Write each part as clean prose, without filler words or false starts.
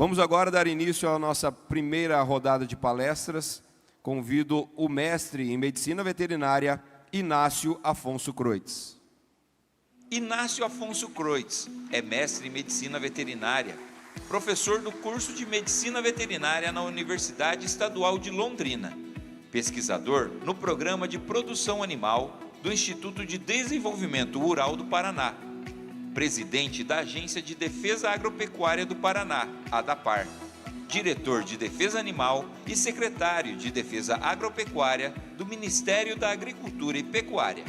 Vamos agora dar início à nossa primeira rodada de palestras. Convido o mestre em Medicina Veterinária, Inácio Afonso Croitz. Inácio Afonso Croitz é mestre em Medicina Veterinária, professor do curso de Medicina Veterinária na Universidade Estadual de Londrina, pesquisador no Programa de Produção Animal do Instituto de Desenvolvimento Rural do Paraná, presidente da Agência de Defesa Agropecuária do Paraná, ADAPAR, diretor de Defesa Animal e secretário de Defesa Agropecuária do Ministério da Agricultura e Pecuária.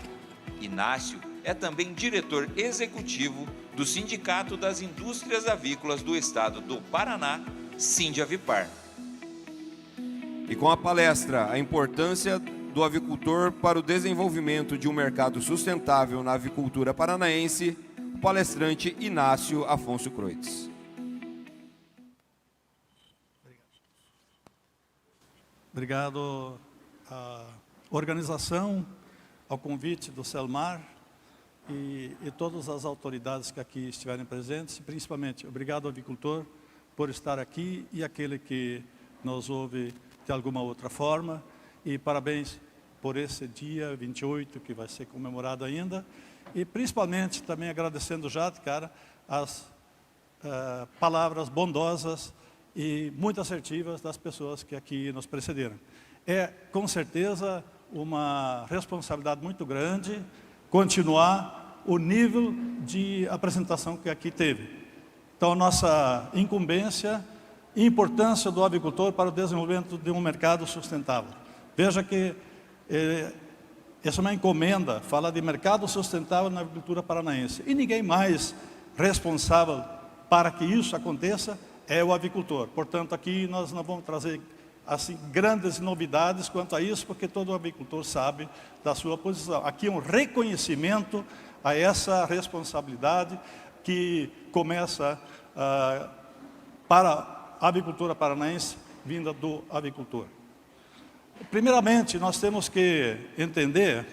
Inácio é também diretor executivo do Sindicato das Indústrias Avícolas do Estado do Paraná, Sindavipar. E com a palestra, a importância do avicultor para o desenvolvimento de um mercado sustentável na avicultura paranaense, o palestrante Inácio Afonso Croitz. Obrigado à organização, ao convite do CELMAR e todas as autoridades que aqui estiverem presentes, e principalmente obrigado ao avicultor por estar aqui e aquele que nos ouve de alguma outra forma, e parabéns por esse dia 28 que vai ser comemorado ainda, e principalmente também agradecendo já de cara as palavras bondosas e muito assertivas das pessoas que aqui nos precederam. É, com certeza, uma responsabilidade muito grande continuar o nível de apresentação que aqui teve. Então, nossa incumbência e importância do avicultor para o desenvolvimento de um mercado sustentável. Veja que essa é uma encomenda, fala de mercado sustentável na agricultura paranaense. E ninguém mais responsável para que isso aconteça é o avicultor. Portanto, aqui nós não vamos trazer assim grandes novidades quanto a isso, porque todo avicultor sabe da sua posição. Aqui é um reconhecimento a essa responsabilidade que começa para a avicultura paranaense, vinda do avicultor. Primeiramente, nós temos que entender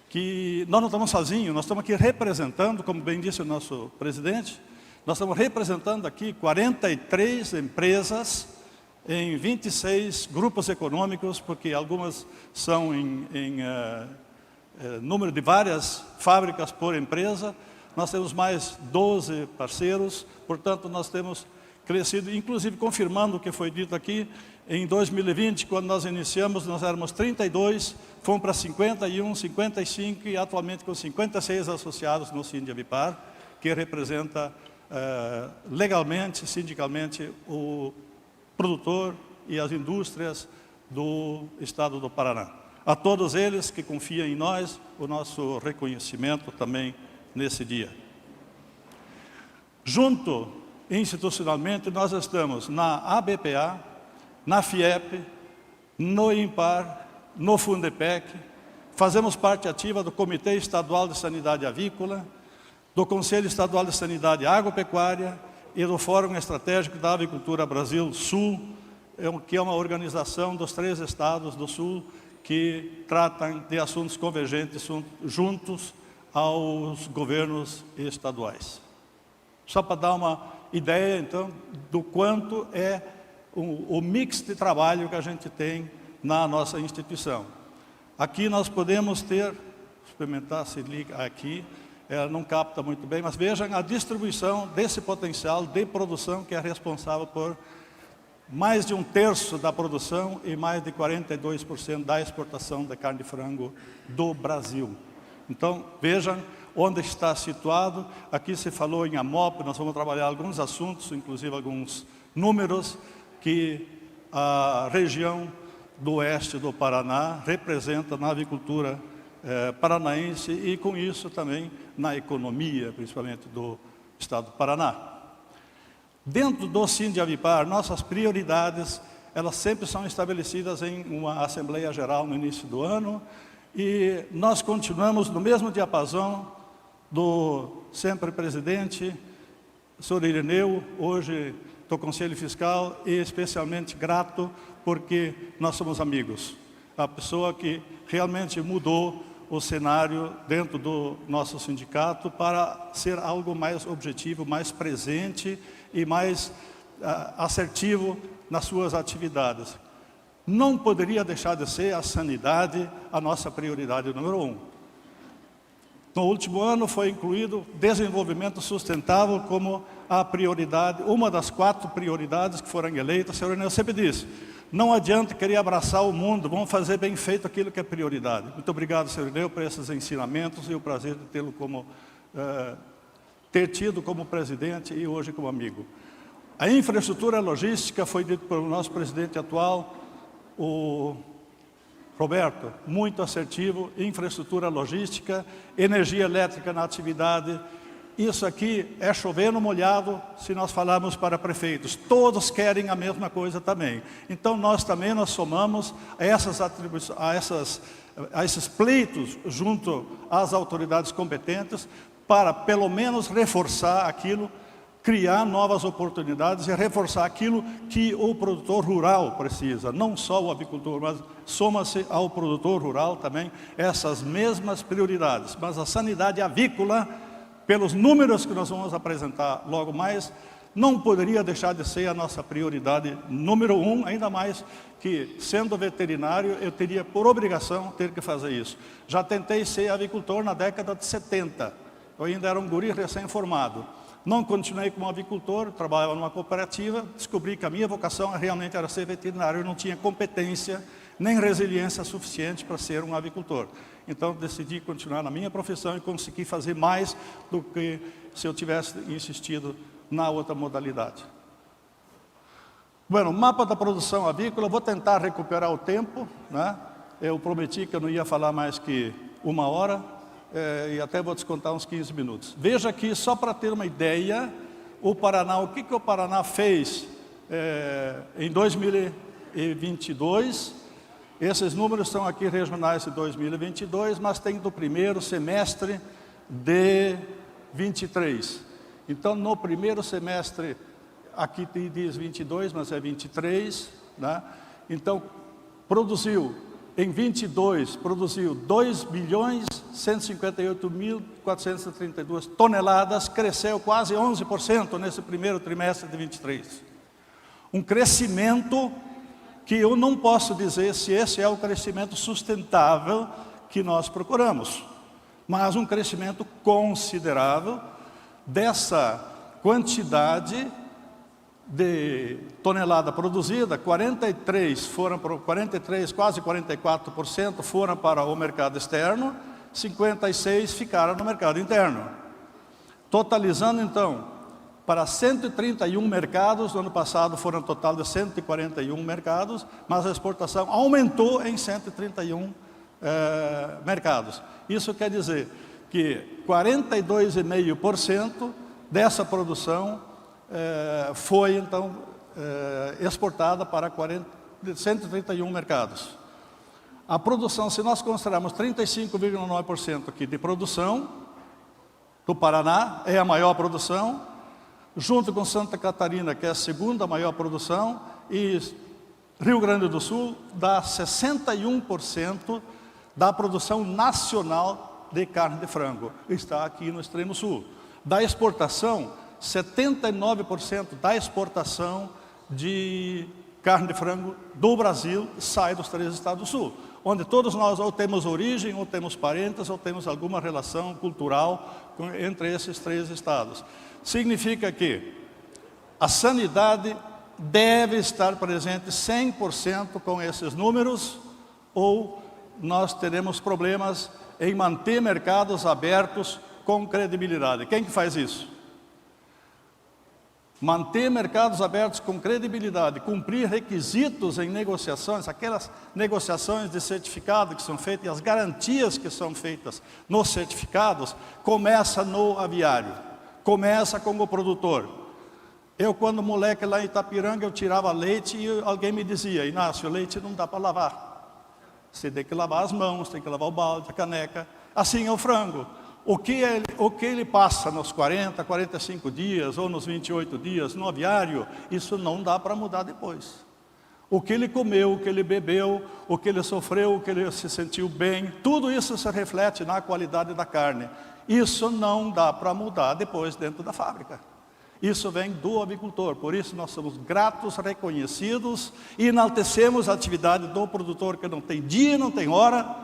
que nós não estamos sozinhos, nós estamos aqui representando, como bem disse o nosso presidente, nós estamos representando aqui 43 empresas em 26 grupos econômicos, porque algumas são em número de várias fábricas por empresa. Nós temos mais 12 parceiros, portanto nós temos crescido, inclusive confirmando o que foi dito aqui, em 2020, quando nós iniciamos, nós éramos 32, fomos para 51, 55 e atualmente com 56 associados no Sindavipar, que representa legalmente, sindicalmente, o produtor e as indústrias do Estado do Paraná. A todos eles que confiam em nós, o nosso reconhecimento também nesse dia. Junto, institucionalmente, nós estamos na ABPA, na FIEP, no IMPAR, no Fundepec, fazemos parte ativa do Comitê Estadual de Sanidade Avícola, do Conselho Estadual de Sanidade Agropecuária e do Fórum Estratégico da Avicultura Brasil-Sul, que é uma organização dos 3 estados do Sul que tratam de assuntos convergentes juntos aos governos estaduais. Só para dar uma ideia, então, do quanto é o mix de trabalho que a gente tem na nossa instituição. Aqui nós podemos ter, experimentar se liga aqui, ela não capta muito bem, mas vejam a distribuição desse potencial de produção que é responsável por mais de 1/3 da produção e mais de 42% da exportação da carne de frango do Brasil. Então, vejam onde está situado. Aqui se falou em AMOP, nós vamos trabalhar alguns assuntos, inclusive alguns números, que a região do oeste do Paraná representa na avicultura paranaense e, com isso, também na economia, principalmente do Estado do Paraná. Dentro do Sindavipar, nossas prioridades, elas sempre são estabelecidas em uma Assembleia Geral no início do ano, e nós continuamos no mesmo diapasão do sempre presidente, senhor Irineu, hoje do Conselho Fiscal, e especialmente grato porque nós somos amigos. A pessoa que realmente mudou o cenário dentro do nosso sindicato para ser algo mais objetivo, mais presente e mais assertivo nas suas atividades. Não poderia deixar de ser a sanidade a nossa prioridade número 1. No último ano foi incluído desenvolvimento sustentável como a prioridade, uma das 4 prioridades que foram eleitas. O senhor Irineu sempre disse, não adianta querer abraçar o mundo, vamos fazer bem feito aquilo que é prioridade. Muito obrigado, senhor Irineu, por esses ensinamentos e o prazer de tê-lo como, ter tido como presidente e hoje como amigo. A infraestrutura logística foi dito pelo nosso presidente atual, o Roberto, muito assertivo, infraestrutura logística, energia elétrica na atividade. Isso aqui é chover no molhado se nós falarmos para prefeitos. Todos querem a mesma coisa também. Então nós também somamos a essas atribuições, a esses pleitos junto às autoridades competentes para pelo menos reforçar aquilo, criar novas oportunidades e reforçar aquilo que o produtor rural precisa. Não só o avicultor, mas soma-se ao produtor rural também essas mesmas prioridades. Mas a sanidade avícola, pelos números que nós vamos apresentar logo mais, não poderia deixar de ser a nossa prioridade número 1, ainda mais que, sendo veterinário, eu teria por obrigação ter que fazer isso. Já tentei ser avicultor na década de 70, eu ainda era um guri recém-formado. Não continuei como avicultor, trabalhava numa cooperativa, descobri que a minha vocação realmente era ser veterinário, eu não tinha competência nem resiliência suficiente para ser um avicultor. Então decidi continuar na minha profissão e consegui fazer mais do que se eu tivesse insistido na outra modalidade. Bueno, mapa da produção avícola, vou tentar recuperar o tempo, né? Eu prometi que eu não ia falar mais que 1 hora, e até vou descontar uns 15 minutos. Veja aqui, só para ter uma ideia, o Paraná, o que o Paraná fez em 2022. Esses números são aqui regionais de 2022, mas tem do primeiro semestre de 23. Então, no primeiro semestre, aqui diz 22, mas é 23, né? Então, em 22, produziu 2.158.432 toneladas, cresceu quase 11% nesse primeiro trimestre de 23. Um crescimento que eu não posso dizer se esse é o crescimento sustentável que nós procuramos, mas um crescimento considerável dessa quantidade de tonelada produzida, 43, quase 44% foram para o mercado externo, 56 ficaram no mercado interno. Totalizando então, para 131 mercados, no ano passado foram um total de 141 mercados, mas a exportação aumentou em 131 mercados. Isso quer dizer que 42,5% dessa produção foi então exportada para 131 mercados. A produção, se nós considerarmos 35,9% aqui de produção do Paraná, é a maior produção, junto com Santa Catarina, que é a segunda maior produção, e Rio Grande do Sul dá 61% da produção nacional de carne de frango. Está aqui no extremo sul. Da exportação, 79% da exportação de carne de frango do Brasil sai dos 3 estados do sul, onde todos nós ou temos origem, ou temos parentes, ou temos alguma relação cultural entre esses 3 estados. Significa que a sanidade deve estar presente 100% com esses números, ou nós teremos problemas em manter mercados abertos com credibilidade. Quem que faz isso? Manter mercados abertos com credibilidade, cumprir requisitos em negociações, aquelas negociações de certificado que são feitas e as garantias que são feitas nos certificados, começa no aviário, começa com o produtor. Eu, quando moleque lá em Itapiranga, eu tirava leite e alguém me dizia: Inácio, leite não dá para lavar. Você tem que lavar as mãos, tem que lavar o balde, a caneca. Assim é o frango. O que ele passa nos 40, 45 dias ou nos 28 dias no aviário, isso não dá para mudar depois. O que ele comeu, o que ele bebeu, o que ele sofreu, o que ele se sentiu bem, tudo isso se reflete na qualidade da carne. Isso não dá para mudar depois dentro da fábrica. Isso vem do avicultor, por isso nós somos gratos, reconhecidos e enaltecemos a atividade do produtor que não tem dia, não tem hora,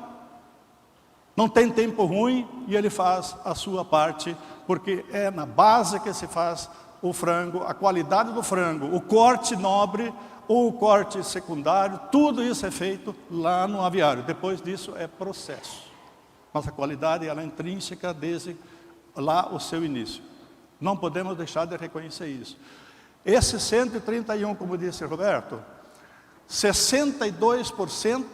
não tem tempo ruim e ele faz a sua parte, porque é na base que se faz o frango, a qualidade do frango, o corte nobre ou o corte secundário, tudo isso é feito lá no aviário. Depois disso é processo. Mas a qualidade ela é intrínseca desde lá o seu início. Não podemos deixar de reconhecer isso. Esse 131, como disse Roberto, 62%,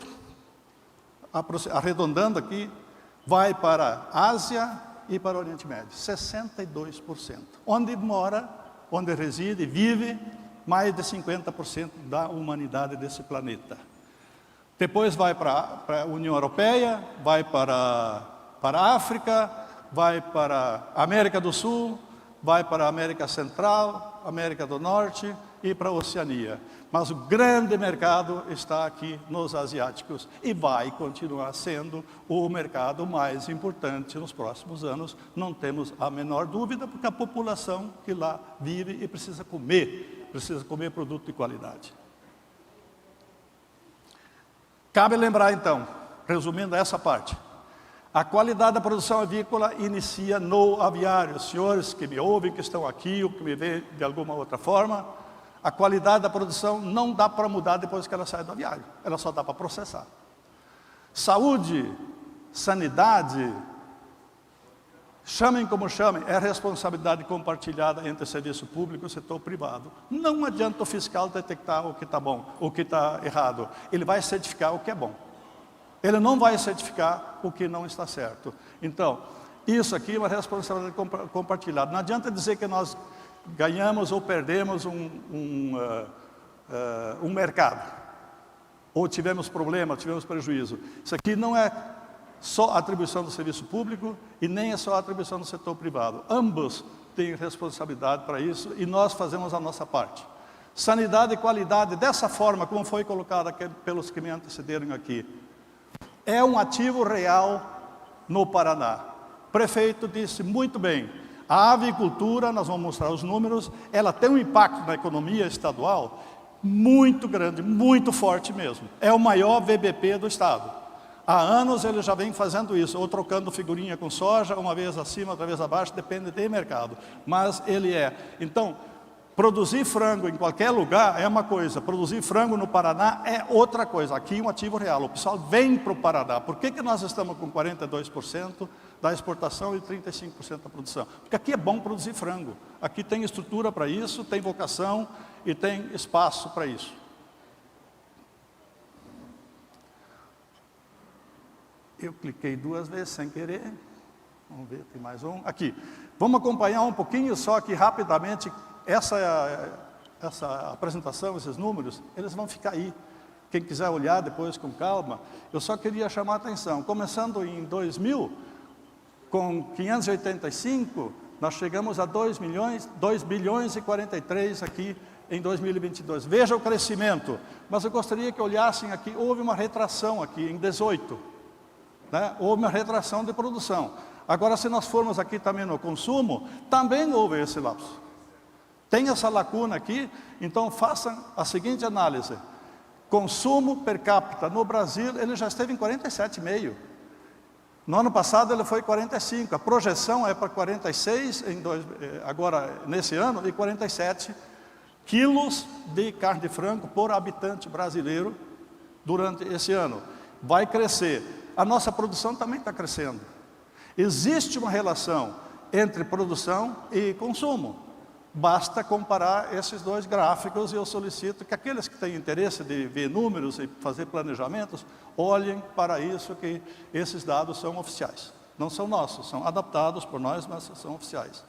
arredondando aqui, vai para a Ásia e para o Oriente Médio. 62%. Onde mora, onde reside, vive mais de 50% da humanidade desse planeta. Depois vai para a União Europeia, vai para a África, vai para a América do Sul, vai para a América Central, América do Norte e para a Oceania. Mas o grande mercado está aqui nos asiáticos e vai continuar sendo o mercado mais importante nos próximos anos. Não temos a menor dúvida, porque a população que lá vive e precisa comer produto de qualidade. Cabe lembrar então, resumindo essa parte, a qualidade da produção avícola inicia no aviário. Senhores que me ouvem, que estão aqui, ou que me veem de alguma outra forma, a qualidade da produção não dá para mudar depois que ela sai do aviário. Ela só dá para processar. Saúde, sanidade, chamem como chamem, é responsabilidade compartilhada entre o serviço público e o setor privado. Não adianta o fiscal detectar o que está bom, o que está errado. Ele vai certificar o que é bom. Ele não vai certificar o que não está certo. Então, isso aqui é uma responsabilidade compartilhada. Não adianta dizer que nós ganhamos ou perdemos um mercado. Ou tivemos problema, tivemos prejuízo. Isso aqui não é só atribuição do serviço público e nem é só atribuição do setor privado. Ambos têm responsabilidade para isso e nós fazemos a nossa parte. Sanidade e qualidade, dessa forma, como foi colocado aqui pelos que me antecederam aqui, é um ativo real no Paraná. O prefeito disse muito bem, a avicultura, nós vamos mostrar os números, ela tem um impacto na economia estadual muito grande, muito forte mesmo. É o maior VBP do estado. Há anos ele já vem fazendo isso, ou trocando figurinha com soja, uma vez acima, outra vez abaixo, depende do mercado. Mas ele é. Então, produzir frango em qualquer lugar é uma coisa, produzir frango no Paraná é outra coisa. Aqui é um ativo real, o pessoal vem para o Paraná. Por que nós estamos com 42% da exportação e 35% da produção? Porque aqui é bom produzir frango. Aqui tem estrutura para isso, tem vocação e tem espaço para isso. Eu cliquei 2 vezes sem querer. Vamos ver, tem mais um. Aqui. Vamos acompanhar um pouquinho só aqui rapidamente. Essa apresentação, esses números, eles vão ficar aí. Quem quiser olhar depois com calma, eu só queria chamar a atenção. Começando em 2000, com 585, nós chegamos a 2 bilhões e 43 aqui em 2022. Veja o crescimento. Mas eu gostaria que olhassem aqui, houve uma retração aqui em 18. Né? Houve uma retração de produção. Agora, se nós formos aqui também no consumo, também houve esse lapso. Tem essa lacuna aqui, então façam a seguinte análise. Consumo per capita no Brasil, ele já esteve em 47,5. No ano passado ele foi 45, a projeção é para 46, agora nesse ano, e 47 quilos de carne de frango por habitante brasileiro durante esse ano. Vai crescer. A nossa produção também está crescendo. Existe uma relação entre produção e consumo. Basta comparar esses dois gráficos e eu solicito que aqueles que têm interesse de ver números e fazer planejamentos, olhem para isso, que esses dados são oficiais. Não são nossos, são adaptados por nós, mas são oficiais.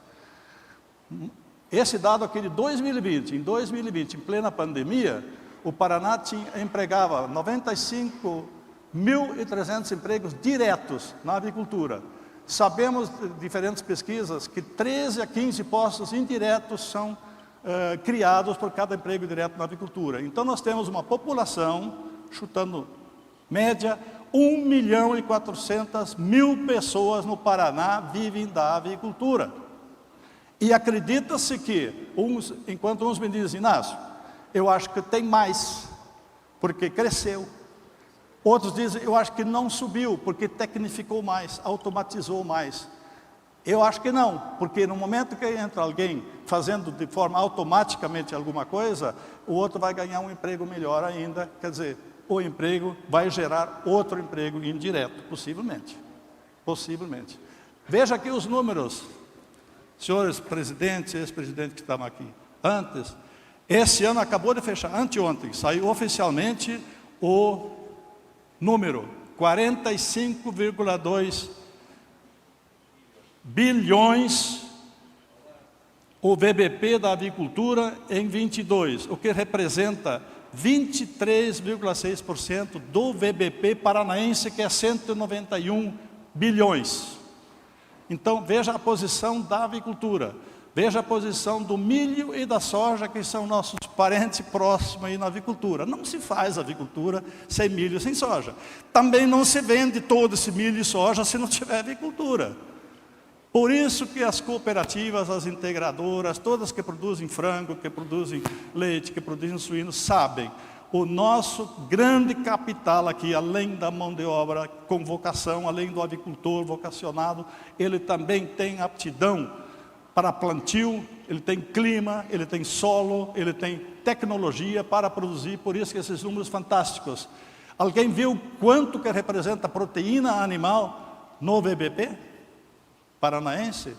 Esse dado aqui de 2020, em 2020, em plena pandemia, o Paraná empregava 95.300 empregos diretos na avicultura. Sabemos de diferentes pesquisas que 13 a 15 postos indiretos são criados por cada emprego direto na avicultura. Então nós temos uma população, chutando média, 1.400.000 pessoas no Paraná vivem da avicultura. E acredita-se que, enquanto uns me dizem, Inácio, eu acho que tem mais, porque cresceu. Outros dizem, eu acho que não subiu, porque tecnificou mais, automatizou mais. Eu acho que não, porque no momento que entra alguém fazendo de forma automaticamente alguma coisa, o outro vai ganhar um emprego melhor ainda, quer dizer, o emprego vai gerar outro emprego indireto, possivelmente. Possivelmente. Veja aqui os números, senhores presidentes e ex-presidentes que estavam aqui. Antes, esse ano acabou de fechar, anteontem, saiu oficialmente o número, 45,2 bilhões o VBP da avicultura em 22, o que representa 23,6% do VBP paranaense, que é 191 bilhões. Então, veja a posição da avicultura, veja a posição do milho e da soja, que são nossos parentes próximos aí na avicultura. Não se faz avicultura sem milho e sem soja. Também não se vende todo esse milho e soja se não tiver avicultura. Por isso que as cooperativas, as integradoras, todas que produzem frango, que produzem leite, que produzem suíno, sabem, o nosso grande capital aqui, além da mão de obra com vocação, além do avicultor vocacionado, ele também tem aptidão para plantio, ele tem clima, ele tem solo, ele tem tecnologia para produzir, por isso que esses números fantásticos. Alguém viu quanto que representa a proteína animal no VBP? Paranaense,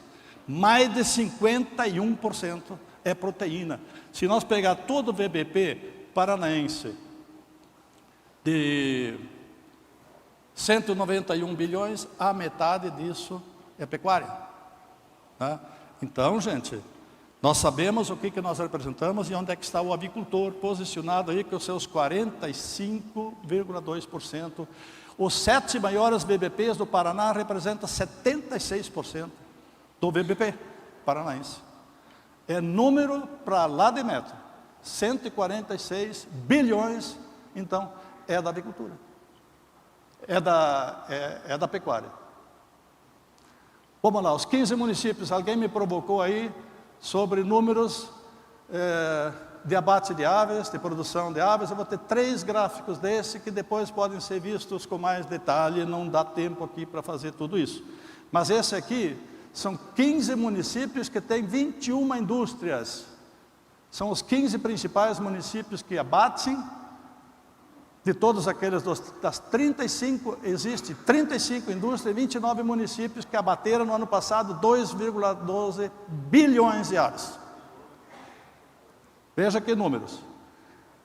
mais de 51% é proteína. Se nós pegar todo o VBP paranaense de 191 bilhões, a metade disso é pecuária. Tá? Então, gente, nós sabemos o que nós representamos e onde é que está o avicultor posicionado aí com os seus 45,2%. Os 7 maiores VBPs do Paraná representam 76% do VBP paranaense. É número para lá de metro. 146 bilhões, então, é da avicultura. É da pecuária. Vamos lá, os 15 municípios. Alguém me provocou aí sobre números de abate de aves, de produção de aves. Eu vou ter 3 gráficos desse que depois podem ser vistos com mais detalhe, não dá tempo aqui para fazer tudo isso. Mas esse aqui são 15 municípios que têm 21 indústrias. São os 15 principais municípios que abatem. De todos aqueles, das 35, existe 35 indústrias e 29 municípios que abateram no ano passado 2,12 bilhões de aves. Veja que números,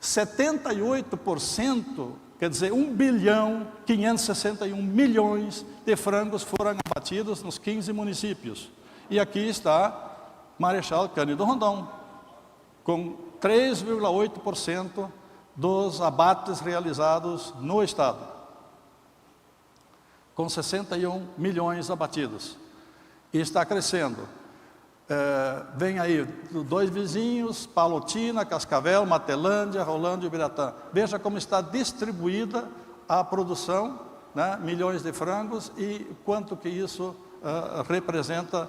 78%, quer dizer, 1 bilhão 561 milhões de frangos foram abatidos nos 15 municípios. E aqui está Marechal Cândido Rondon, com 3,8% dos abates realizados no estado, com 61 milhões abatidos. E está crescendo. Vem aí 2 vizinhos, Palotina, Cascavel, Matelândia, Rolândia e Ubiratã. Veja como está distribuída a produção, né, milhões de frangos, e quanto que isso representa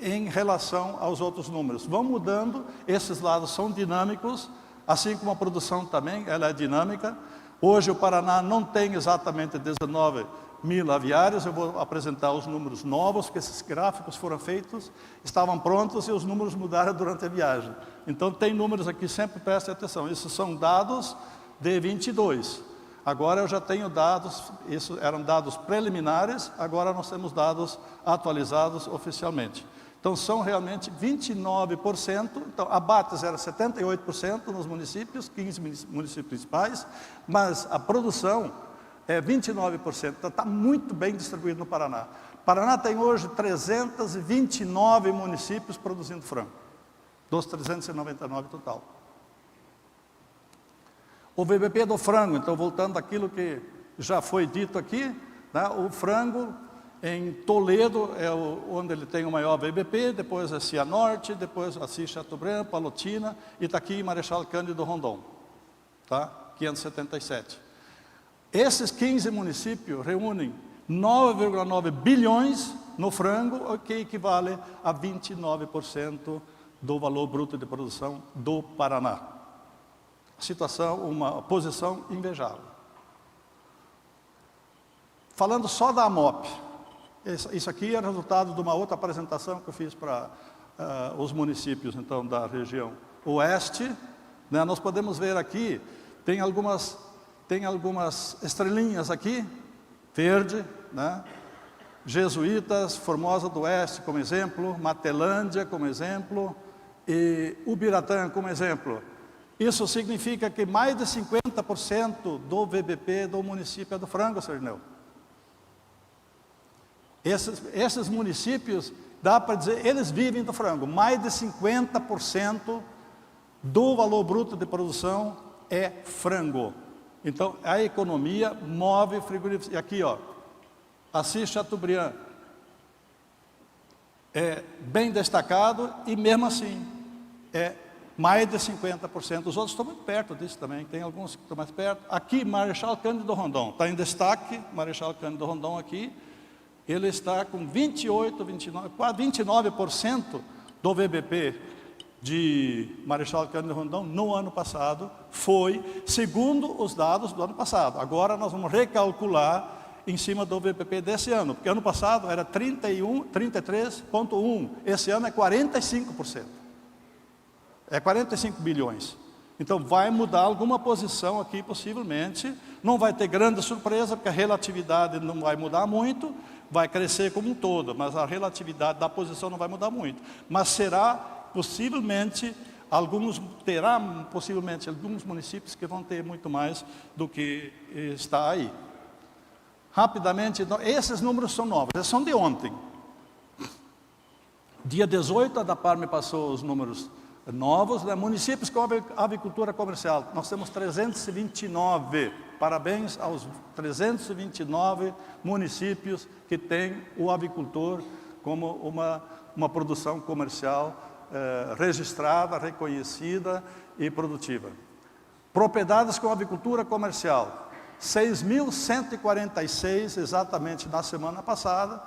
em relação aos outros números. Vão mudando, esses lados são dinâmicos, assim como a produção também, ela é dinâmica. Hoje o Paraná não tem exatamente 19 mil aviários. Eu vou apresentar os números novos, porque esses gráficos foram feitos, estavam prontos e os números mudaram durante a viagem. Então tem números aqui, sempre prestem atenção. Esses são dados de 22. Agora eu já tenho dados, isso eram dados preliminares, agora nós temos dados atualizados oficialmente. Então são realmente 29%, então abates era 78% nos municípios, 15 municípios principais, mas a produção é 29%, então está muito bem distribuído no Paraná. O Paraná tem hoje 329 municípios produzindo frango, dos 399 total. O VBP do frango, então voltando àquilo que já foi dito aqui, né, o frango em Toledo é onde ele tem o maior VBP, depois é Cianorte, depois Assis Chateaubriand, Palotina, e está aqui Marechal Cândido Rondon, tá? 577. Esses 15 municípios reúnem 9,9 bilhões no frango, o que equivale a 29% do valor bruto de produção do Paraná. Situação, uma posição invejável. Falando só da AMOP, isso aqui é resultado de uma outra apresentação que eu fiz para os municípios, então, da região oeste, né? Nós podemos ver aqui, tem algumas estrelinhas aqui, verde, né? Jesuítas, Formosa do Oeste como exemplo, Matelândia como exemplo, e Ubiratã como exemplo. Isso significa que mais de 50% do VBP do município é do frango, Sr. Neu. Esses municípios, dá para dizer, eles vivem do frango. Mais de 50% do valor bruto de produção é frango. Então, a economia move frigoríficos. E aqui, ó, Assis Chateaubriand é bem destacado e mesmo assim é mais de 50%. Os outros estão muito perto disso também, tem alguns que estão mais perto. Aqui, Marechal Cândido Rondon, está em destaque, Marechal Cândido Rondon aqui, ele está com 28, 29, quase 29% do VBP de Marechal Cândido Rondon no ano passado, foi segundo os dados do ano passado. Agora nós vamos recalcular em cima do VBP desse ano, porque ano passado era 33,1%, esse ano é 45%. É 45 bilhões. Então vai mudar alguma posição aqui possivelmente, não vai ter grande surpresa, porque a relatividade não vai mudar muito, vai crescer como um todo, mas a relatividade da posição não vai mudar muito. Mas será possivelmente, possivelmente alguns municípios que vão ter muito mais do que está aí. Rapidamente, esses números são novos, eles são de ontem. Dia 18, a DAPAR me passou os números novos, né? Municípios com avicultura comercial, nós temos 329, parabéns aos 329 municípios que têm o avicultor como uma produção comercial registrada, reconhecida e produtiva. Propriedades com avicultura comercial, 6.146 exatamente na semana passada.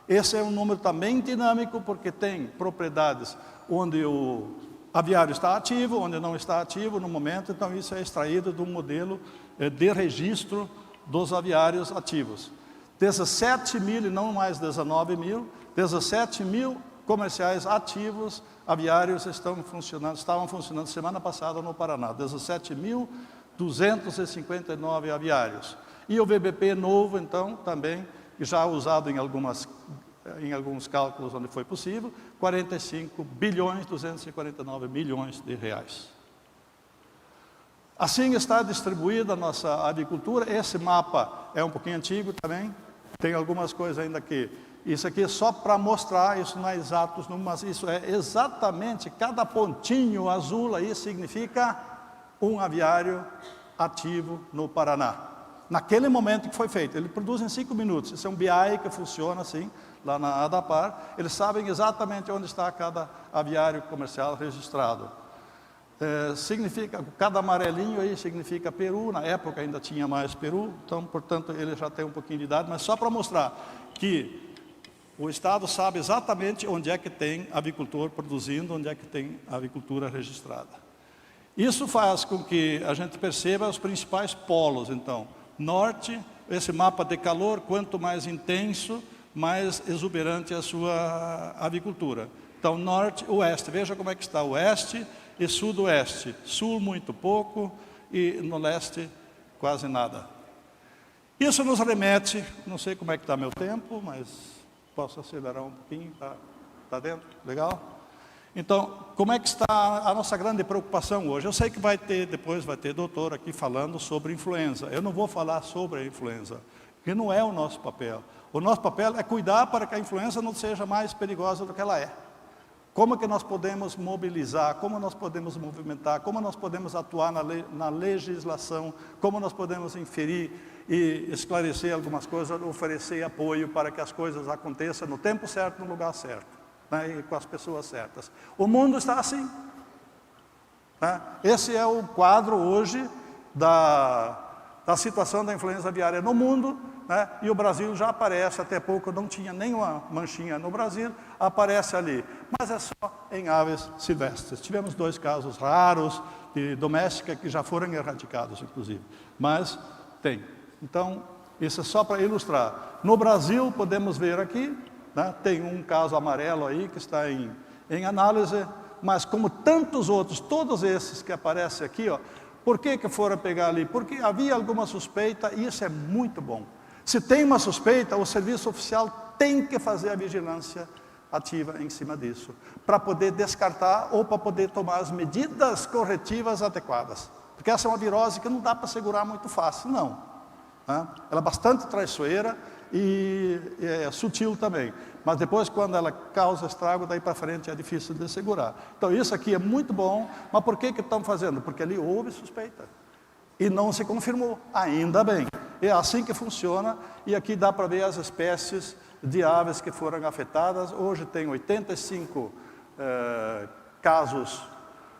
Esse é um número também dinâmico, porque tem propriedades onde o aviário está ativo, onde não está ativo no momento, então isso é extraído do modelo de registro dos aviários ativos. 17 mil e não mais 19 mil, 17 mil comerciais ativos aviários estavam funcionando semana passada no Paraná, 17.259 aviários. E o VBP novo, então, também, já usado em alguns cálculos onde foi possível, 45 bilhões, 249 milhões de reais. Assim está distribuída a nossa avicultura. Esse mapa é um pouquinho antigo também, tem algumas coisas ainda aqui. Isso aqui é só para mostrar, isso não é exato, mas isso é exatamente, cada pontinho azul aí significa um aviário ativo no Paraná. Naquele momento que foi feito, ele produz em 5 minutos, isso é um BI que funciona assim, lá na ADAPAR, eles sabem exatamente onde está cada aviário comercial registrado. Significa, cada amarelinho aí significa Peru, na época ainda tinha mais Peru, então, portanto, ele já tem um pouquinho de idade, mas só para mostrar que o Estado sabe exatamente onde é que tem avicultor produzindo, onde é que tem avicultura registrada. Isso faz com que a gente perceba os principais polos, então. Norte, esse mapa de calor, quanto mais intenso, mais exuberante a sua avicultura. Então, norte, oeste, veja como é que está oeste e sudoeste. Sul, muito pouco, e no leste, quase nada. Isso nos remete, não sei como é que está meu tempo, mas posso acelerar um pouquinho, tá dentro? Legal? Então, como é que está a nossa grande preocupação hoje? Eu sei que depois vai ter doutor aqui falando sobre influenza. Eu não vou falar sobre a influenza, que não é o nosso papel. O nosso papel é cuidar para que a influenza não seja mais perigosa do que ela é. Como que nós podemos mobilizar, como nós podemos movimentar, como nós podemos atuar na legislação, como nós podemos inferir e esclarecer algumas coisas, oferecer apoio para que as coisas aconteçam no tempo certo, no lugar certo, né, e com as pessoas certas. O mundo está assim. Né? Esse é o quadro hoje da situação da influenza aviária no mundo. né? E o Brasil já aparece, até pouco não tinha nenhuma manchinha no Brasil, aparece ali. Mas é só em aves silvestres. Tivemos 2 casos raros de doméstica que já foram erradicados, inclusive. Mas tem. Então, isso é só para ilustrar. No Brasil, podemos ver aqui, né? Tem um caso amarelo aí que está em análise, mas como tantos outros, todos esses que aparecem aqui, ó, por que foram pegar ali? Porque havia alguma suspeita e isso é muito bom. Se tem uma suspeita, o serviço oficial tem que fazer a vigilância ativa em cima disso, para poder descartar ou para poder tomar as medidas corretivas adequadas. Porque essa é uma virose que não dá para segurar muito fácil, não. Né? Ela é bastante traiçoeira e é sutil também. Mas depois, quando ela causa estrago, daí para frente é difícil de segurar. Então isso aqui é muito bom, mas por que estão fazendo? Porque ali houve suspeita. E não se confirmou, ainda bem. É assim que funciona, e aqui dá para ver as espécies de aves que foram afetadas. Hoje tem 85 casos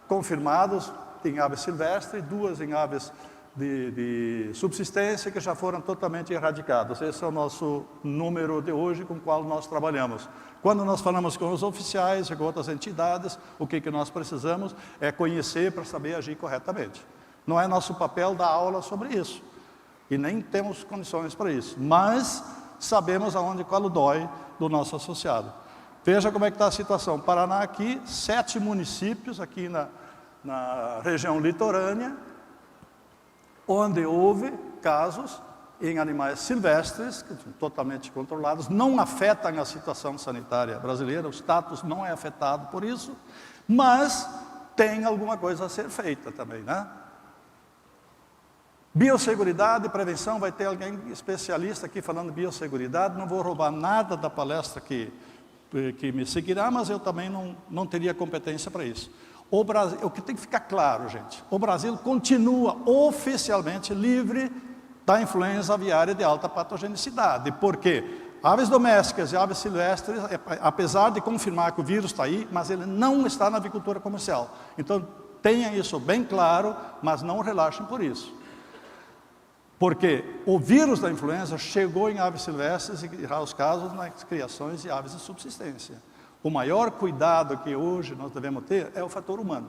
confirmados em aves silvestres, 2 em aves de subsistência que já foram totalmente erradicadas. Esse é o nosso número de hoje com o qual nós trabalhamos. Quando nós falamos com os oficiais e com outras entidades, o que nós precisamos é conhecer para saber agir corretamente. Não é nosso papel dar aula sobre isso. E nem temos condições para isso. Mas sabemos aonde qual o dói do nosso associado. Veja como é que está a situação. Paraná aqui, 7 municípios aqui na região litorânea, onde houve casos em animais silvestres, que são totalmente controlados, não afetam a situação sanitária brasileira, o status não é afetado por isso, mas tem alguma coisa a ser feita também, né? Biosseguridade e prevenção, vai ter alguém especialista aqui falando de biosseguridade, não vou roubar nada da palestra que me seguirá, mas eu também não teria competência para isso. O Brasil, o que tem que ficar claro, gente, o Brasil continua oficialmente livre da influenza aviária de alta patogenicidade. Por quê? Aves domésticas e aves silvestres, apesar de confirmar que o vírus está aí, mas ele não está na avicultura comercial. Então, tenha isso bem claro, mas não relaxem por isso. Porque o vírus da influenza chegou em aves silvestres e, em raros casos, nas criações de aves de subsistência. O maior cuidado que hoje nós devemos ter é o fator humano.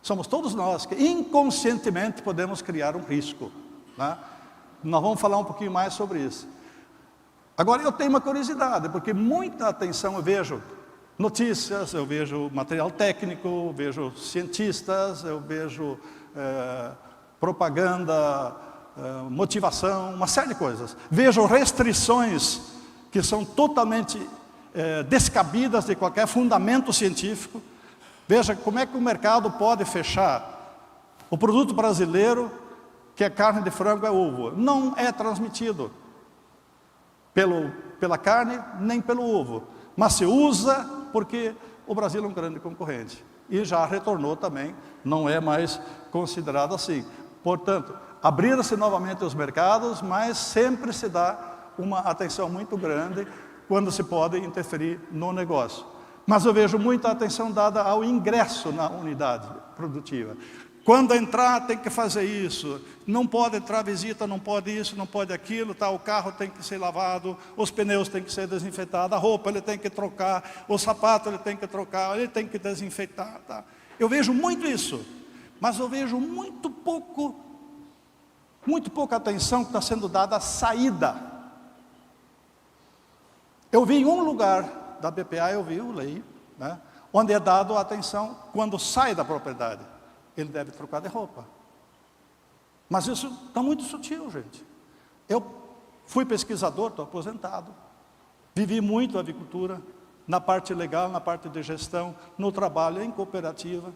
Somos todos nós que inconscientemente podemos criar um risco, né? Nós vamos falar um pouquinho mais sobre isso. Agora eu tenho uma curiosidade, porque muita atenção eu vejo notícias, eu vejo material técnico, eu vejo cientistas, eu vejo propaganda, motivação, uma série de coisas. Vejo restrições que são totalmente descabidas de qualquer fundamento científico. Veja como é que o mercado pode fechar o produto brasileiro, que é carne de frango, é ovo. Não é transmitido pela carne, nem pelo ovo. Mas se usa porque o Brasil é um grande concorrente. E já retornou também, não é mais considerado assim. Portanto, abriram-se novamente os mercados, mas sempre se dá uma atenção muito grande quando se pode interferir no negócio. Mas eu vejo muita atenção dada ao ingresso na unidade produtiva. Quando entrar tem que fazer isso, não pode entrar visita, não pode isso, não pode aquilo, tá? O carro tem que ser lavado, os pneus têm que ser desinfetados, a roupa ele tem que trocar, o sapato ele tem que trocar, ele tem que desinfetar. Tá? Eu vejo muito isso, mas eu vejo muito pouca atenção que está sendo dada à saída. Eu vi em um lugar da BPA, eu leio, né, onde é dado a atenção quando sai da propriedade. Ele deve trocar de roupa. Mas isso está muito sutil, gente. Eu fui pesquisador, estou aposentado. Vivi muito a avicultura, na parte legal, na parte de gestão, no trabalho, em cooperativa.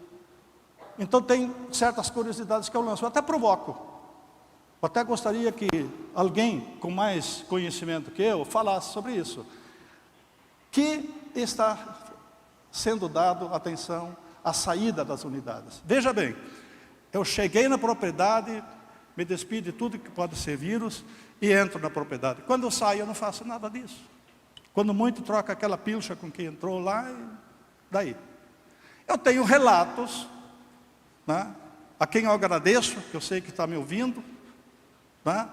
Então tem certas curiosidades que eu lanço, eu até provoco. Eu até gostaria que alguém com mais conhecimento que eu falasse sobre isso. Que está sendo dado atenção à saída das unidades. Veja bem, eu cheguei na propriedade, me despido de tudo que pode ser vírus e entro na propriedade. Quando eu saio, eu não faço nada disso. Quando muito, troca aquela pilcha com quem entrou lá e daí. Eu tenho relatos, né, a quem eu agradeço, que eu sei que está me ouvindo, né,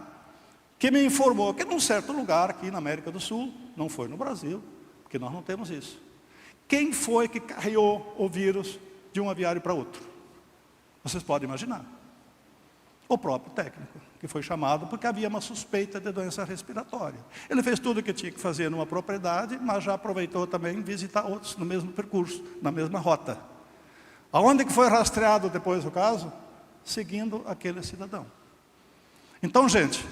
que me informou que num certo lugar aqui na América do Sul, não foi no Brasil, porque nós não temos isso. Quem foi que carregou o vírus de um aviário para outro? Vocês podem imaginar. O próprio técnico, que foi chamado porque havia uma suspeita de doença respiratória. Ele fez tudo o que tinha que fazer numa propriedade, mas já aproveitou também visitar outros no mesmo percurso, na mesma rota. Aonde que foi rastreado depois o caso? Seguindo aquele cidadão. Então, gente,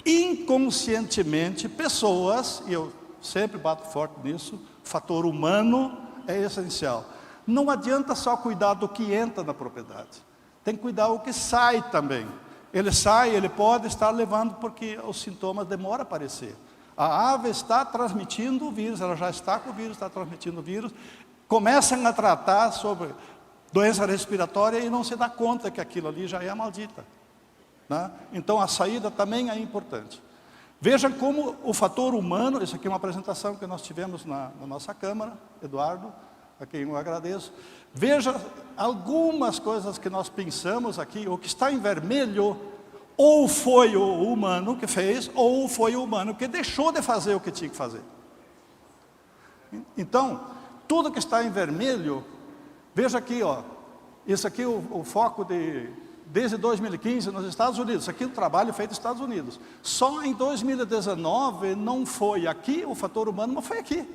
inconscientemente, pessoas, e eu sempre bato forte nisso, o fator humano é essencial. Não adianta só cuidar do que entra na propriedade. Tem que cuidar do que sai também. Ele sai, ele pode estar levando porque os sintomas demoram a aparecer. A ave está transmitindo o vírus, ela já está com o vírus, está transmitindo o vírus. Começam a tratar sobre doença respiratória e não se dá conta que aquilo ali já é maldita. Né? Então a saída também é importante. Veja como o fator humano, isso aqui é uma apresentação que nós tivemos na nossa Câmara, Eduardo, a quem eu agradeço. Veja algumas coisas que nós pensamos aqui, o que está em vermelho, ou foi o humano que fez, ou foi o humano que deixou de fazer o que tinha que fazer. Então, tudo que está em vermelho, veja aqui, ó, isso aqui o foco desde 2015 nos Estados Unidos, isso aqui é um trabalho feito nos Estados Unidos. Só em 2019 não foi aqui o fator humano, mas foi aqui.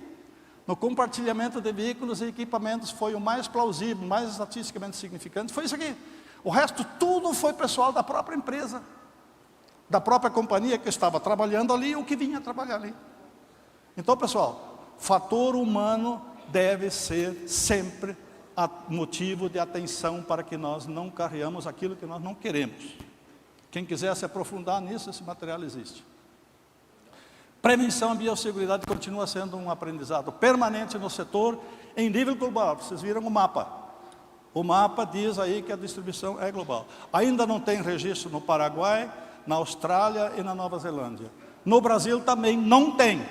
No compartilhamento de veículos e equipamentos foi o mais plausível, mais estatisticamente significante, foi isso aqui. O resto tudo foi pessoal da própria empresa, da própria companhia que estava trabalhando ali ou que vinha trabalhar ali. Então, pessoal, fator humano deve ser sempre motivo de atenção para que nós não carreamos aquilo que nós não queremos. Quem quiser se aprofundar nisso, esse material existe. Prevenção e biosseguridade continua sendo um aprendizado permanente no setor, em nível global. Vocês viram o mapa. O mapa diz aí que a distribuição é global. Ainda não tem registro no Paraguai, na Austrália e na Nova Zelândia. No Brasil também não tem.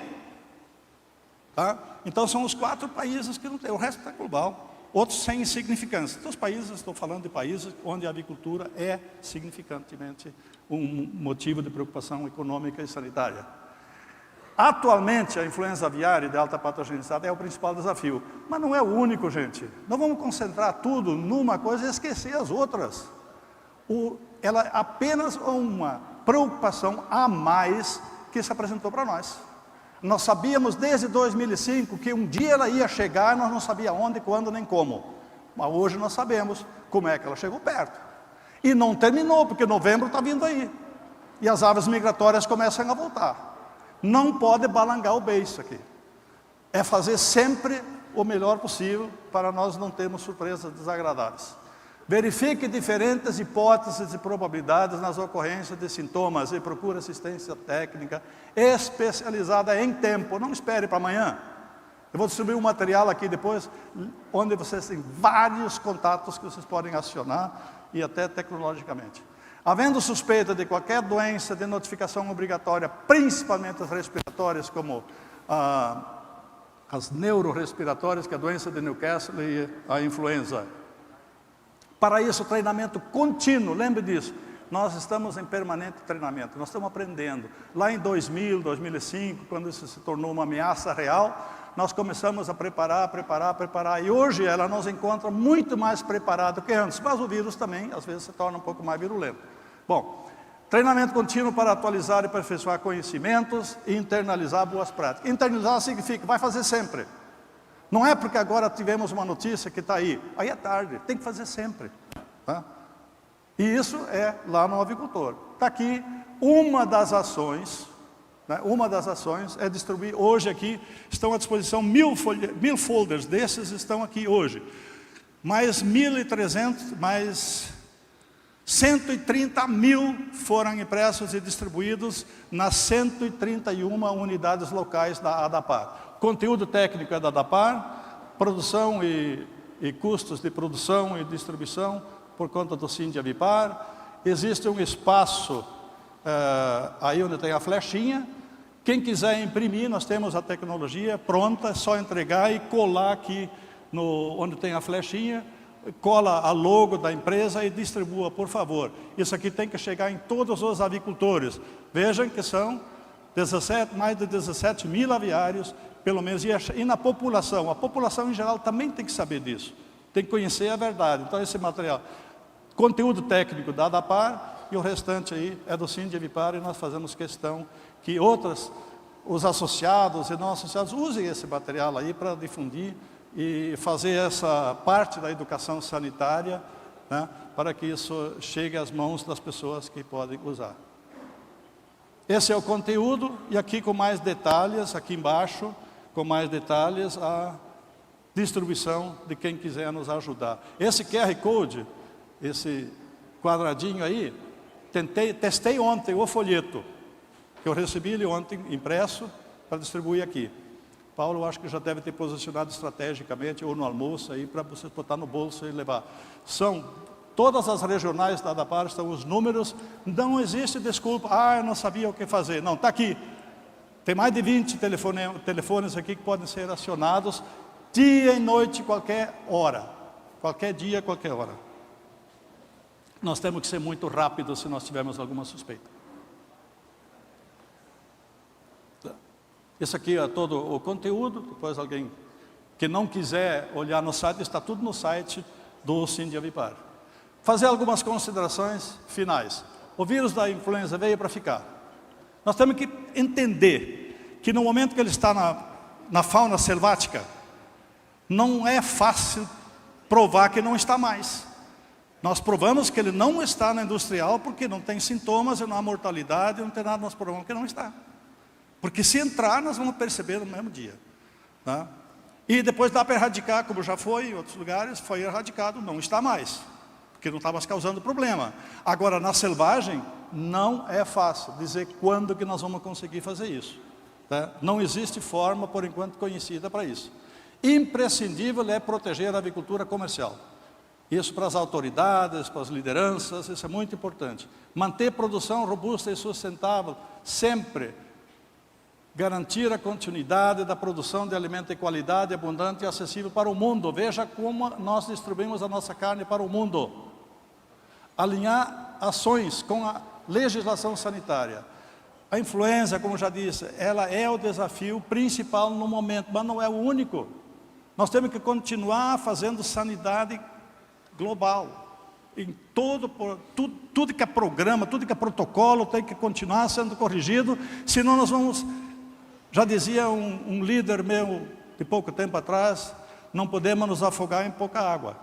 Tá? Então são os 4 países que não tem, o resto está global. Outros sem significância. Então, os países, estou falando de países onde a avicultura é significantemente um motivo de preocupação econômica e sanitária. Atualmente, a influenza aviária de alta patogenicidade é o principal desafio. Mas não é o único, gente. Não vamos concentrar tudo numa coisa e esquecer as outras. Ela é apenas uma preocupação a mais que se apresentou para nós. Nós sabíamos desde 2005 que um dia ela ia chegar, nós não sabíamos onde, quando, nem como. Mas hoje nós sabemos como é que ela chegou perto. E não terminou, porque novembro está vindo aí. E as aves migratórias começam a voltar. Não pode balangar o beiço aqui. É fazer sempre o melhor possível para nós não termos surpresas desagradáveis. Verifique diferentes hipóteses e probabilidades nas ocorrências de sintomas e procure assistência técnica especializada em tempo. Não espere para amanhã. Eu vou distribuir um material aqui depois, onde vocês têm vários contatos que vocês podem acionar e até tecnologicamente. Havendo suspeita de qualquer doença de notificação obrigatória, principalmente as respiratórias, como as neurorrespiratórias, que é a doença de Newcastle e a influenza. Para isso, treinamento contínuo, lembre disso. Nós estamos em permanente treinamento, nós estamos aprendendo. Lá em 2000, 2005, quando isso se tornou uma ameaça real, nós começamos a preparar, e hoje ela nos encontra muito mais preparado que antes, mas o vírus também, às vezes, se torna um pouco mais virulento. Bom, treinamento contínuo para atualizar e aperfeiçoar conhecimentos e internalizar boas práticas. Internalizar significa, vai fazer sempre. Não é porque agora tivemos uma notícia que está aí é tarde, tem que fazer sempre. Tá? E isso é lá no avicultor. Está aqui uma das ações, né? Uma das ações é distribuir, hoje aqui, estão à disposição 1000 folders, desses estão aqui hoje. Mais 1.300, mais 130.000 foram impressos e distribuídos nas 131 unidades locais da ADAPAR. Conteúdo técnico é da ADAPAR, produção e custos de produção e distribuição por conta do Sindavipar. Existe um espaço aí onde tem a flechinha. Quem quiser imprimir, nós temos a tecnologia pronta, é só entregar e colar aqui onde tem a flechinha. cola a logo da empresa e distribua, por favor. Isso aqui tem que chegar em todos os avicultores. Vejam que são mais de 17 mil aviários, pelo menos, e na população. A população em geral também tem que saber disso, tem que conhecer a verdade. Então esse material, conteúdo técnico da ADAPAR, e o restante aí é do Sindivipar, e nós fazemos questão que os associados e não associados usem esse material aí para difundir e fazer essa parte da educação sanitária, né, para que isso chegue às mãos das pessoas que podem usar. Esse é o conteúdo, e aqui com mais detalhes, aqui embaixo, com mais detalhes, a distribuição de quem quiser nos ajudar. Esse QR Code, esse quadradinho aí, testei ontem o folheto, que eu recebi ele ontem impresso, para distribuir aqui. Paulo, eu acho que já deve ter posicionado estrategicamente, ou no almoço, aí para você botar no bolso e levar. São todas as regionais da ADAPAR, estão os números, não existe desculpa, eu não sabia o que fazer. Não, está aqui. Tem mais de 20 telefones aqui que podem ser acionados, dia e noite, qualquer hora. Qualquer dia, qualquer hora. Nós temos que ser muito rápidos se nós tivermos alguma suspeita. Esse aqui é todo o conteúdo. Depois alguém que não quiser olhar no site, está tudo no site do Sindivipar. Fazer algumas considerações finais. O vírus da influenza veio para ficar. Nós temos que entender que no momento que ele está na fauna selvática, não é fácil provar que não está mais. Nós provamos que ele não está na industrial porque não tem sintomas, não há mortalidade, não tem nada, nós provamos que não está. Porque se entrar, nós vamos perceber no mesmo dia. Tá? E depois dá para erradicar, como já foi em outros lugares, foi erradicado, não está mais. Porque não está mais causando problema. Agora, na selvagem, não é fácil dizer quando que nós vamos conseguir fazer isso. Tá? Não existe forma, por enquanto, conhecida para isso. Imprescindível é proteger a avicultura comercial. Isso para as autoridades, para as lideranças, isso é muito importante. Manter produção robusta e sustentável, sempre. Garantir a continuidade da produção de alimento de qualidade, abundante e acessível para o mundo. Veja como nós distribuímos a nossa carne para o mundo. Alinhar ações com a legislação sanitária. A influenza, como já disse, ela é o desafio principal no momento, mas não é o único. Nós temos que continuar fazendo sanidade global. Em tudo que é programa, tudo que é protocolo, tem que continuar sendo corrigido, senão nós vamos... Já dizia um líder meu, de pouco tempo atrás, não podemos nos afogar em pouca água.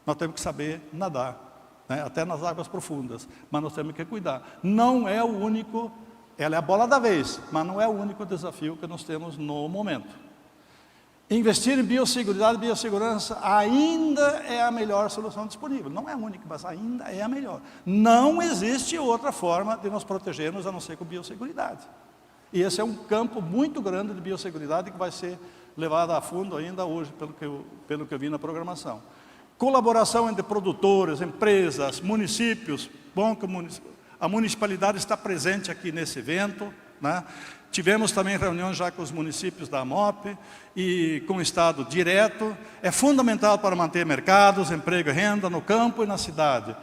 Nós temos que saber nadar, né? Até nas águas profundas, mas nós temos que cuidar. Não é o único, ela é a bola da vez, mas não é o único desafio que nós temos no momento. Investir em biosseguridade e biossegurança ainda é a melhor solução disponível. Não é a única, mas ainda é a melhor. Não existe outra forma de nos protegermos a não ser com biosseguridade. E esse é um campo muito grande de biosseguridade que vai ser levado a fundo ainda hoje, pelo que eu vi na programação. Colaboração entre produtores, empresas, municípios. Bom que a municipalidade está presente aqui nesse evento, né? Tivemos também reuniões já com os municípios da AMOP e com o Estado direto. É fundamental para manter mercados, emprego e renda no campo e na cidade.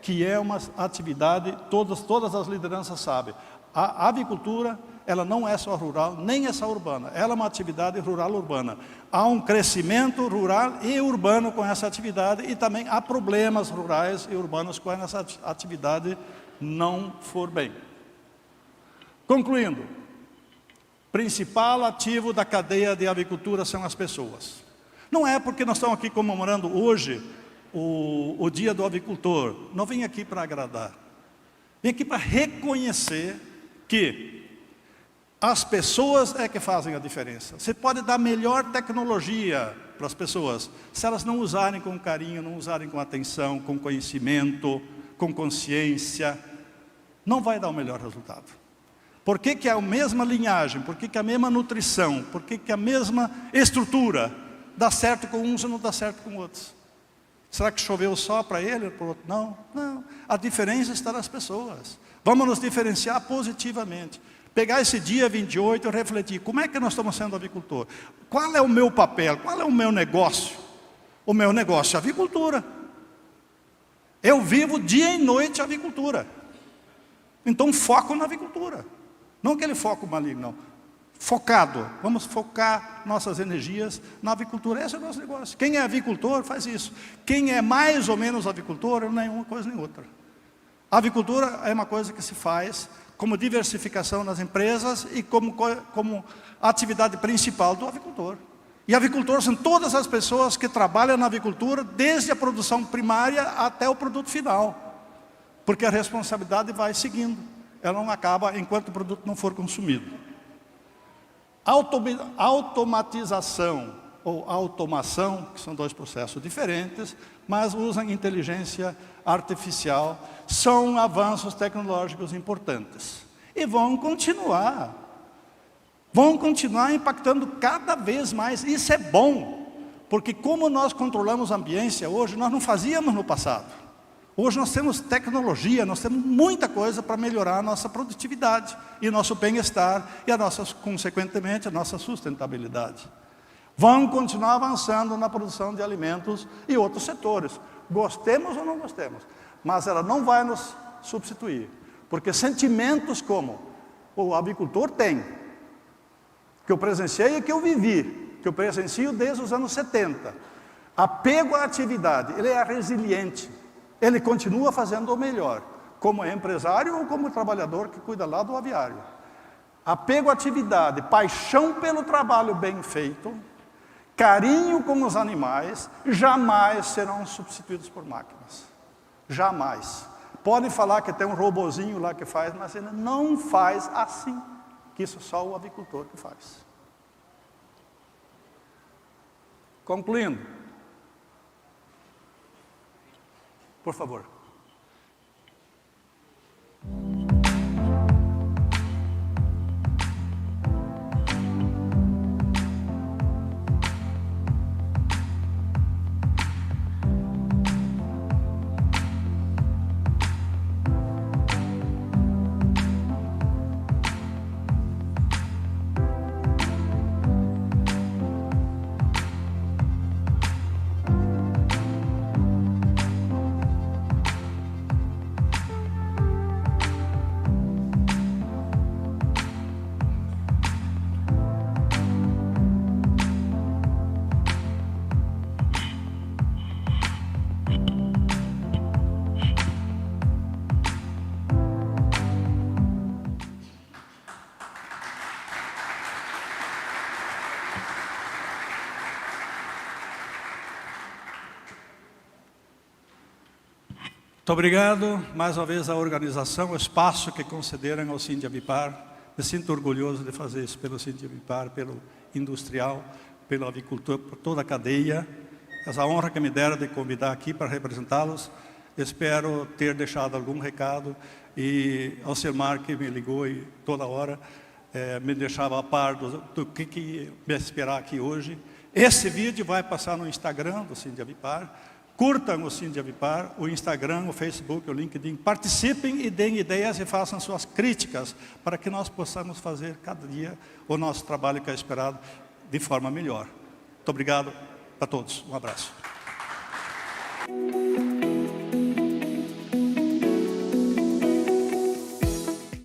Que é uma atividade, todas as lideranças sabem. A avicultura, ela não é só rural, nem é só urbana. Ela é uma atividade rural-urbana. Há um crescimento rural e urbano com essa atividade e também há problemas rurais e urbanos quando essa atividade não for bem. Concluindo, principal ativo da cadeia de avicultura são as pessoas. Não é porque nós estamos aqui comemorando hoje o Dia do Avicultor. Não vim aqui para agradar. Vim aqui para reconhecer que as pessoas é que fazem a diferença. Você pode dar melhor tecnologia para as pessoas, se elas não usarem com carinho, não usarem com atenção, com conhecimento, com consciência, não vai dar o melhor resultado. Por que que a mesma linhagem, por que que a mesma nutrição, por que que a mesma estrutura dá certo com uns e não dá certo com outros? Será que choveu só para ele ou para o outro? Não, não. A diferença está nas pessoas. Vamos nos diferenciar positivamente. Pegar esse dia 28 e refletir, como é que nós estamos sendo avicultor? Qual é o meu papel? Qual é o meu negócio? O meu negócio é avicultura. Eu vivo dia e noite a avicultura. Então foco na avicultura. Não aquele foco maligno, não. Focado. Vamos focar nossas energias na avicultura. Esse é o nosso negócio. Quem é avicultor faz isso. Quem é mais ou menos avicultor, não é uma coisa nem outra. A avicultura é uma coisa que se faz como diversificação nas empresas e como atividade principal do avicultor. E avicultor são todas as pessoas que trabalham na avicultura, desde a produção primária até o produto final. Porque a responsabilidade vai seguindo. Ela não acaba enquanto o produto não for consumido. Automatização ou automação, que são dois processos diferentes, mas usam inteligência artificial, são avanços tecnológicos importantes. E vão continuar impactando cada vez mais. Isso é bom, porque como nós controlamos a ambiência hoje, nós não fazíamos no passado. Hoje nós temos tecnologia, nós temos muita coisa para melhorar a nossa produtividade e nosso bem-estar e consequentemente, a nossa sustentabilidade. Vão continuar avançando na produção de alimentos e outros setores. Gostemos ou não gostemos, mas ela não vai nos substituir. Porque sentimentos como o avicultor tem, que eu presenciei e que eu vivi, que eu presencio desde os anos 70. Apego à atividade, ele é resiliente. Ele continua fazendo o melhor, como empresário ou como trabalhador que cuida lá do aviário. Apego à atividade, paixão pelo trabalho bem feito, carinho com os animais, jamais serão substituídos por máquinas. Jamais. Podem falar que tem um robozinho lá que faz, mas ele não faz assim, que isso é só o avicultor que faz. Concluindo. Por favor. Muito obrigado, mais uma vez, à organização, o espaço que concederam ao Sindavipar. Me sinto orgulhoso de fazer isso pelo Sindavipar, pelo industrial, pelo avicultor, por toda a cadeia. Essa honra que me deram de convidar aqui para representá-los. Espero ter deixado algum recado. E ao Selmar, que me ligou e toda hora me deixava a par do que me esperar aqui hoje. Esse vídeo vai passar no Instagram do Sindavipar. Curtam o Sindavipar, o Instagram, o Facebook, o LinkedIn. Participem e deem ideias e façam suas críticas para que nós possamos fazer cada dia o nosso trabalho que é esperado de forma melhor. Muito obrigado para todos. Um abraço.